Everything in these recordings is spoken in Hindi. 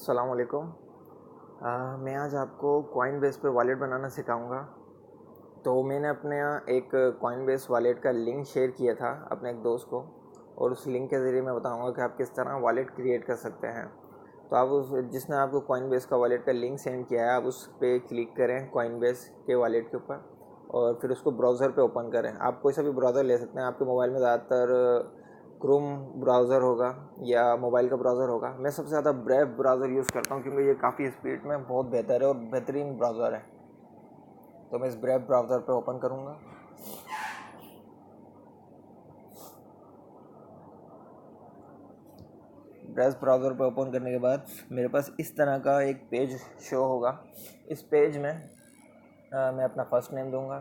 अस्सलाम वालेकुम। मैं आज आपको कॉइनबेस पे वॉलेट बनाना सिखाऊंगा। तो मैंने अपने यहाँ एक कॉइनबेस वॉलेट का लिंक शेयर किया था अपने एक दोस्त को, और उस लिंक के ज़रिए मैं बताऊंगा कि आप किस तरह वॉलेट क्रिएट कर सकते हैं। तो आप उस जिसने आपको कॉइनबेस का वॉलेट का लिंक सेंड किया है, आप उस पर क्लिक करें कॉइनबेस के वॉलेट के ऊपर, और फिर उसको ब्राउज़र पे ओपन करें। आप कोई सा भी ब्राउज़र ले सकते हैं। आपके मोबाइल में ज़्यादातर क्रोम ब्राउज़र होगा या मोबाइल का ब्राउज़र होगा। मैं सबसे ज़्यादा ब्रेव ब्राउज़र यूज़ करता हूँ क्योंकि ये काफ़ी स्पीड में बहुत बेहतर है और बेहतरीन ब्राउज़र है। तो मैं इस ब्रेव ब्राउज़र पे ओपन करूँगा। ब्रेव ब्राउज़र पे ओपन करने के बाद मेरे पास इस तरह का एक पेज शो होगा। इस पेज में मैं अपना फर्स्ट नेम दूंगा।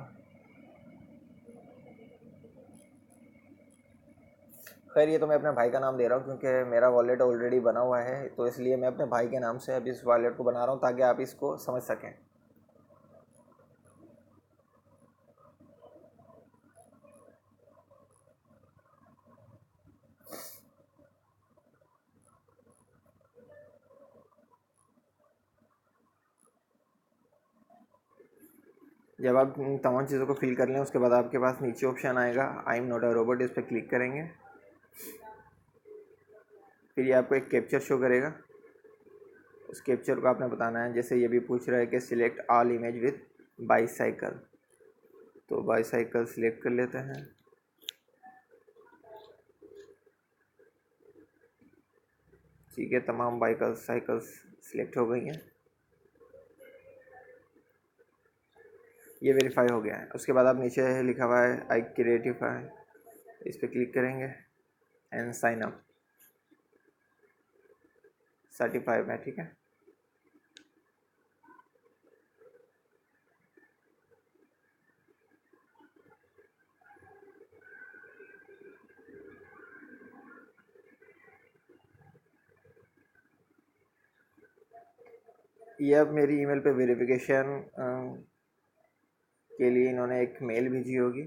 खैर, ये तो मैं अपने भाई का नाम दे रहा हूँ क्योंकि मेरा वॉलेट ऑलरेडी बना हुआ है, तो इसलिए मैं अपने भाई के नाम से अभी इस वॉलेट को बना रहा हूँ ताकि आप इसको समझ सकें। जब आप इन तमाम चीज़ों को फिल कर लें, उसके बाद आपके पास नीचे ऑप्शन आएगा I am not a robot. इस पर क्लिक करेंगे। फिर ये आपको एक कैप्चर शो करेगा। उस कैप्चर को आपने बताना है। जैसे ये भी पूछ रहा है कि select all image with bicycle, तो बाईसाइकिल सिलेक्ट कर लेते हैं। ठीक है, तमाम बाईसाइकिल्स सिलेक्ट हो गई हैं। ये वेरीफाई हो गया है। उसके बाद आप नीचे लिखा हुआ है आई क्रिएटिफाई, इस पर क्लिक करेंगे एंड साइन अप। सर्टिफाई में ठीक है। ये अब मेरी ईमेल पे वेरिफिकेशन के लिए इन्होंने एक मेल भेजी होगी।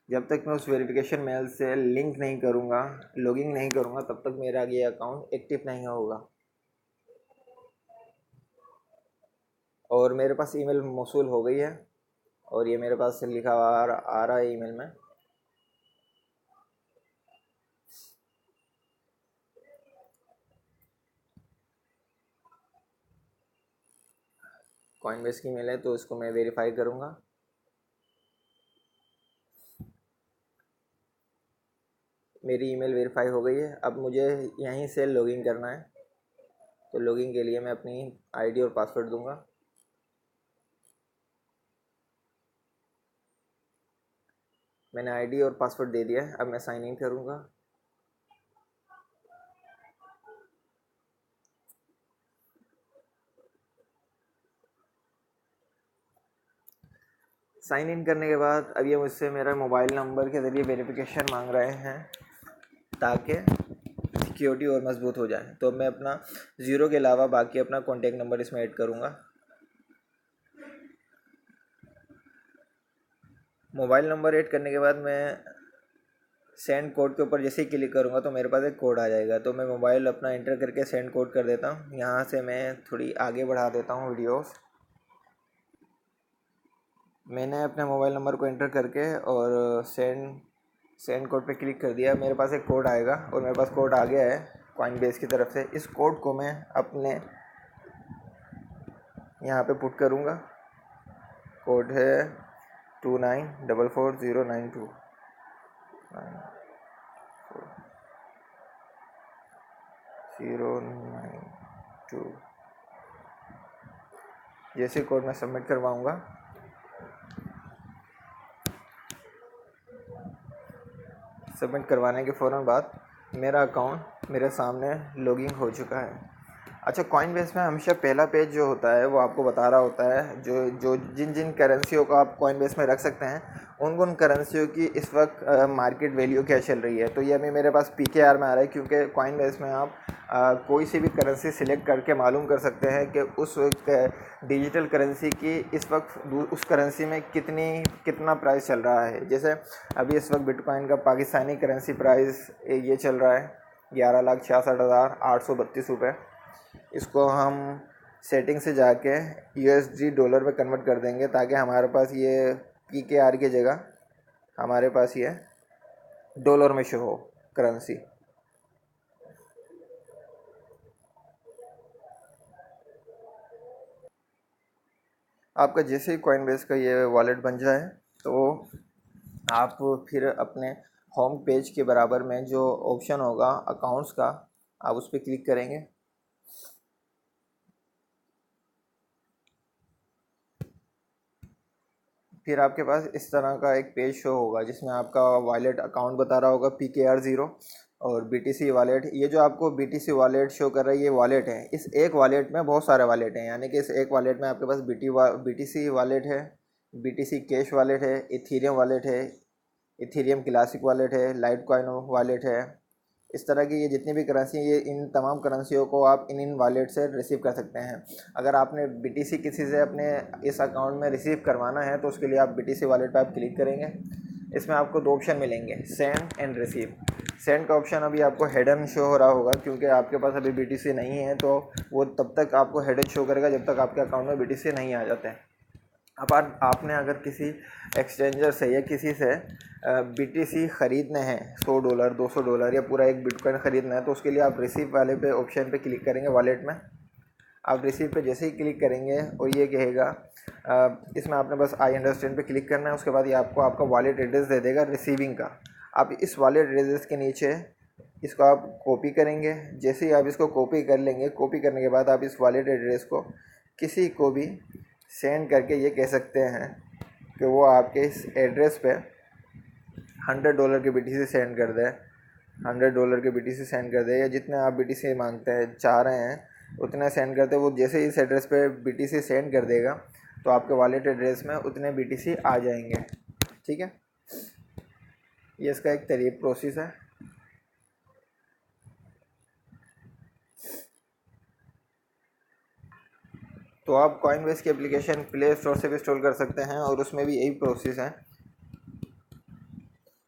जब तक मैं उस वेरिफिकेशन मेल से लिंक नहीं करूँगा, लॉगिन नहीं करूँगा, तब तक मेरा ये अकाउंट एक्टिव नहीं होगा। और मेरे पास ईमेल मौसूल हो गई है और ये मेरे पास लिखा हुआ आ रहा है ईमेल में। कॉइनबेस की ईमेल है, तो इसको मैं वेरीफाई करूँगा। मेरी ईमेल वेरीफाई हो गई है। अब मुझे यहीं से लॉगिन करना है। तो लॉगिन के लिए मैं अपनी आईडी और पासवर्ड दूंगा। मैंने आईडी और पासवर्ड दे दिया है। अब मैं साइन इन करूँगा। साइन इन करने के बाद अब ये मुझसे मेरा मोबाइल नंबर के ज़रिए वेरिफिकेशन मांग रहे हैं ताकि सिक्योरिटी और मजबूत हो जाए। तो मैं अपना ज़ीरो के अलावा बाकी अपना कॉन्टैक्ट नंबर इसमें ऐड करूँगा। मोबाइल नंबर ऐड करने के बाद मैं सेंड कोड के ऊपर जैसे ही क्लिक करूँगा तो मेरे पास एक कोड आ जाएगा। तो मैं मोबाइल अपना इंटर करके सेंड कोड कर देता हूँ। यहाँ से मैं थोड़ी आगे बढ़ा देता हूँ वीडियोस। मैंने अपने मोबाइल नंबर को इंटर करके और सेंड कोड पे क्लिक कर दिया। मेरे पास एक कोड आएगा और मेरे पास कोड आ गया है कॉइनबेस की तरफ से। इस कोड को मैं अपने यहाँ पे पुट करूँगा। कोड है 29444092 092। जैसे कोड मैं सबमिट करवाऊँगा, सबमिट करवाने के फ़ौरन बाद मेरा अकाउंट मेरे सामने लॉगिन हो चुका है। अच्छा, कॉइनबेस में हमेशा पहला पेज जो होता है वो आपको बता रहा होता है जो जो जिन जिन करेंसियों को आप कॉइनबेस में रख सकते हैं, उन करेंसियों की इस वक्त मार्केट वैल्यू क्या चल रही है। तो ये अभी मेरे पास PKR में आ रहा है क्योंकि कॉइनबेस में आप कोई सी भी करेंसी सिलेक्ट करके मालूम कर सकते हैं कि उस डिजिटल करेंसी की इस वक्त उस करेंसी में कितना प्राइस चल रहा है। जैसे अभी इस वक्त बिटकॉइन का पाकिस्तानी करेंसी प्राइस ये चल रहा है 11,66,832 रुपये। इसको हम सेटिंग से जाके USD डॉलर में कन्वर्ट कर देंगे, ताकि हमारे पास ये PKR की जगह हमारे पास ये डॉलर में शो हो करेंसी। आपका जैसे ही कॉइनबेस का ये वॉलेट बन जाए तो आप फिर अपने होम पेज के बराबर में जो ऑप्शन होगा अकाउंट्स का, आप उस पर क्लिक करेंगे। फिर आपके पास इस तरह का एक पेज शो होगा जिसमें आपका वॉलेट अकाउंट बता रहा होगा PKR0 और BTC वॉलेट। ये जो आपको BTC वॉलेट शो कर रहा है ये वॉलेट है। इस एक वॉलेट में बहुत सारे वॉलेट हैं, यानी कि इस एक वॉलेट में आपके पास BTC वॉलेट है, BTC कैश वॉलेट है, इथीरियम वॉलेट है, इथीरियम क्लासिक वॉलेट है, लाइट कॉइन वॉलेट है। इस तरह की ये जितनी भी करेंसी है, ये इन तमाम करेंसियों को आप इन वॉलेट से रिसीव कर सकते हैं। अगर आपने BTC किसी से अपने इस अकाउंट में रिसीव करवाना है तो उसके लिए आप BTC वॉलेट पर आप क्लिक करेंगे। इसमें आपको दो ऑप्शन मिलेंगे, सेंड एंड रिसीव। सेंड का ऑप्शन अभी आपको हेडन शो हो रहा होगा, क्योंकि आपके पास अभी BTC नहीं है, तो वो तब तक आपको हेडन शो करेगा जब तक आपके अकाउंट में BTC नहीं आ जाते हैं। अब आपने अगर किसी एक्सचेंजर से या किसी से BTC ख़रीदने हैं $100 $200 या पूरा एक बिटकॉइन ख़रीदना है, तो उसके लिए आप रिसीव वाले पे ऑप्शन पे क्लिक करेंगे वॉलेट में। आप रिसीव पे जैसे ही क्लिक करेंगे और ये कहेगा इसमें आपने बस आई अंडरस्टैंड पे क्लिक करना है। उसके बाद ये आपको आपका वॉलेट एड्रेस दे देगा रिसीविंग का। आप इस वॉलेट एड्रेस के नीचे इसको आप कॉपी करेंगे। जैसे ही आप इसको कॉपी कर लेंगे, कॉपी करने के बाद आप इस वॉलेट एड्रेस को किसी को भी सेंड करके ये कह सकते हैं कि वो आपके इस एड्रेस पे $100 के BTC सेंड कर दे, $100 के BTC सेंड कर दे, या जितने आप BTC मांगते हैं चाह रहे हैं उतना सेंड करते। वो जैसे ही इस एड्रेस पे BTC सेंड कर देगा तो आपके वॉलेट एड्रेस में उतने BTC आ जाएंगे। ठीक है, ये इसका एक प्रोसेस है। तो आप कॉइनबेस की एप्लीकेशन प्ले स्टोर से भी इंस्टॉल कर सकते हैं और उसमें भी यही प्रोसेस है।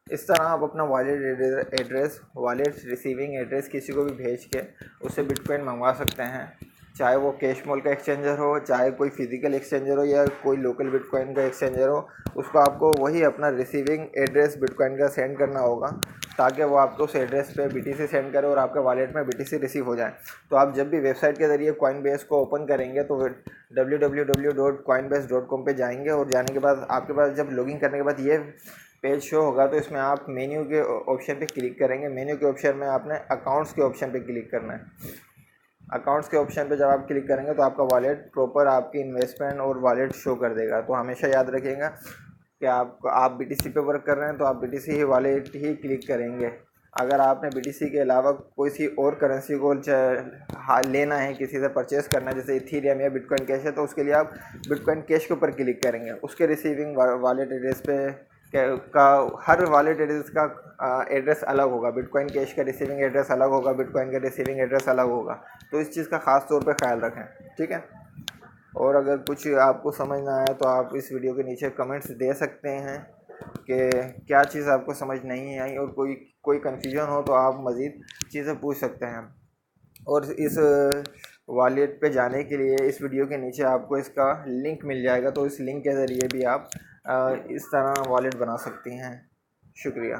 इस तरह आप अपना wallet address, wallet receiving address किसी को भी भेज के उससे बिटकॉइन मंगवा सकते हैं, चाहे वो कैश मोल का एक्सचेंजर हो, चाहे कोई फिजिकल एक्सचेंजर हो, या कोई लोकल बिटकॉइन का एक्सचेंजर हो। उसको आपको वही अपना रिसीविंग एड्रेस बिटकॉइन का सेंड करना होगा, ताकि वो आपको उस एड्रेस पे BTC सेंड करे और आपके वॉलेट में BTC रिसीव हो जाए। तो आप जब भी वेबसाइट के ज़रिए कॉइनबेस को ओपन करेंगे तो www.coinbase.com पे जाएंगे, और जाने के बाद आपके पास जब लॉगिन करने के बाद ये पेज शो होगा तो इसमें आप मेन्यू के ऑप्शन पे क्लिक करेंगे। मेन्यू के ऑप्शन में आपने अकाउंट्स के ऑप्शन पे क्लिक करना है। अकाउंट्स के ऑप्शन पे जब आप क्लिक करेंगे तो आपका वॉलेट प्रॉपर आपकी इन्वेस्टमेंट और वॉलेट शो कर देगा। तो हमेशा याद रखिएगा कि आप BTC पे वर्क कर रहे हैं तो आप BTC ही वॉलेट ही क्लिक करेंगे। अगर आपने BTC के अलावा कोई सी और करेंसी को लेना है, किसी से परचेस करना है, जैसे इथीरियम या बिटकॉइन कैश है, तो उसके लिए आप बिटकॉइन कैश के ऊपर क्लिक करेंगे। उसके रिसीविंग वॉलेट एड्रेस पे का हर वॉलेट एड्रेस का एड्रेस अलग होगा। बिटकॉइन कैश का रिसीविंग एड्रेस अलग होगा, बिटकॉइन का रिसीविंग एड्रेस अलग होगा। तो इस चीज़ का ख़ास तौर पे ख्याल रखें। ठीक है, और अगर कुछ आपको समझ ना आए तो आप इस वीडियो के नीचे कमेंट्स दे सकते हैं कि क्या चीज़ आपको समझ नहीं आई, और कोई कन्फ्यूजन हो तो आप मज़ीद चीज़ें पूछ सकते हैं। और इस वॉलेट पे जाने के लिए इस वीडियो के नीचे आपको इसका लिंक मिल जाएगा, तो इस लिंक के ज़रिए भी आप इस तरह वॉलेट बना सकती हैं। शुक्रिया।